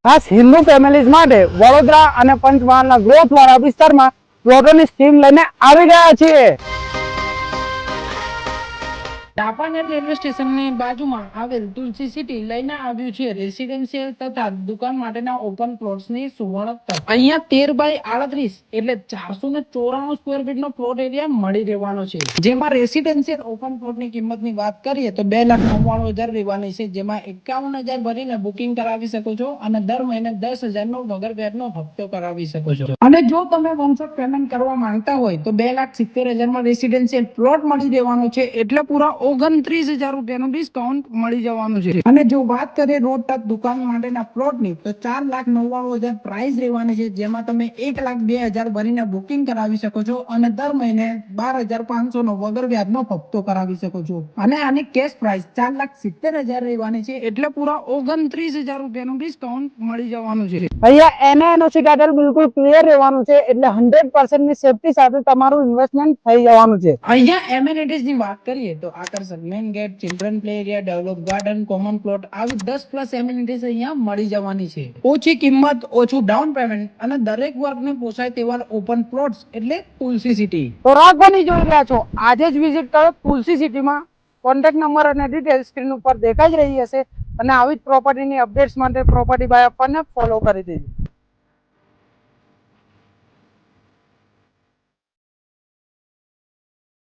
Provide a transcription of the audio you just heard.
ખાસ હિન્દુ ફેમિલીઝ માટે વડોદરા અને પંચમહાલના ગ્રોથ વાળા વિસ્તારમાં પ્લોટોની સ્કીમ લઈને આવી ગયા છીએ। ચાંપાનેર રેલવે સ્ટેશનની બાજુમાં આવેલ તુલસી સિટી લઈને આવ્યું છે રેસિડેન્શિયલ તથા દુકાન માટેના ઓપન પ્લોટ્સની સુવર્ણ તક। અહીંયા 13/38 એટલે 494 સ્ક્વેર ફીટનો પ્લોટ એરિયા મળી રહેવાનો છે, જેમાં રેસિડેન્શિયલ ઓપન પ્લોટની કિંમતની વાત કરીએ તો 2,99,000 રહેવાની છે, જેમાં 51,000 ભરીને બુકિંગ કરાવી શકો છો અને દર મહિને 10,000 નો વગર વ્યાજનો હપ્તો કરાવી શકો છો। અને જો તમે વન શોટ પેમેન્ટ કરવા માંગતા હોય તો 2,70,000 માં રેસિડેન્શિયલ પ્લોટ મળી રહેવાનો છે, એટલે પૂરા 29,000 રૂપિયાનું ડિસ્કાઉન્ટ મળી જવાનું છે। અને જો વાત કરીએ રોડ ટચ દુકાન માટેના પ્લોટની તો 4,99,000 પ્રાઇસ રહેવાની છે, જેમાં તમે 1,02,000 ભરીને બુકિંગ કરાવી શકો છો અને દર મહિને 12,500 નો વગર વ્યાજનો હપ્તો કરાવી શકો છો। અને આની કેશ પ્રાઇસ 4,70,000 રહેવાની છે, એટલે પૂરા 29,000 રૂપિયાનું ડિસ્કાઉન્ટ મળી જવાનું છે। અહીંયા એનઆઈએનઓસી ટાઇટલ બિલકુલ ક્લિયર રહેવાનું છે, એટલે 100% ની સેફટી સાથે તમારું ઇન્વેસ્ટમેન્ટ થઈ જવાનું છે। અહીંયા એમિનિટીઝ ની વાત કરીએ તો આકર્ષક main gate, children play area, develop garden, common plot આવી 10+ એમિનિટીઝ અહીંયા મળી જવાની છે। ઓછી કિંમત, ઓછું ડાઉન પેમેન્ટ અને દરેક વર્ગને પોસાય તેવા ઓપન પ્લોટ્સ એટલે તુલસી સિટી। તો રાખવાની જોઈ રહ્યા છો, આજે જ વિઝિટ કરો તુલસી સિટીમાં। કોન્ટેક્ટ નંબર અને ડિટેલ સ્ક્રીન ઉપર દેખાઈ જ રહી હશે અને આવી જ પ્રોપર્ટીની અપડેટ્સ માટે પ્રોપર્ટી બાય આપણને ફોલો કરી દેજો।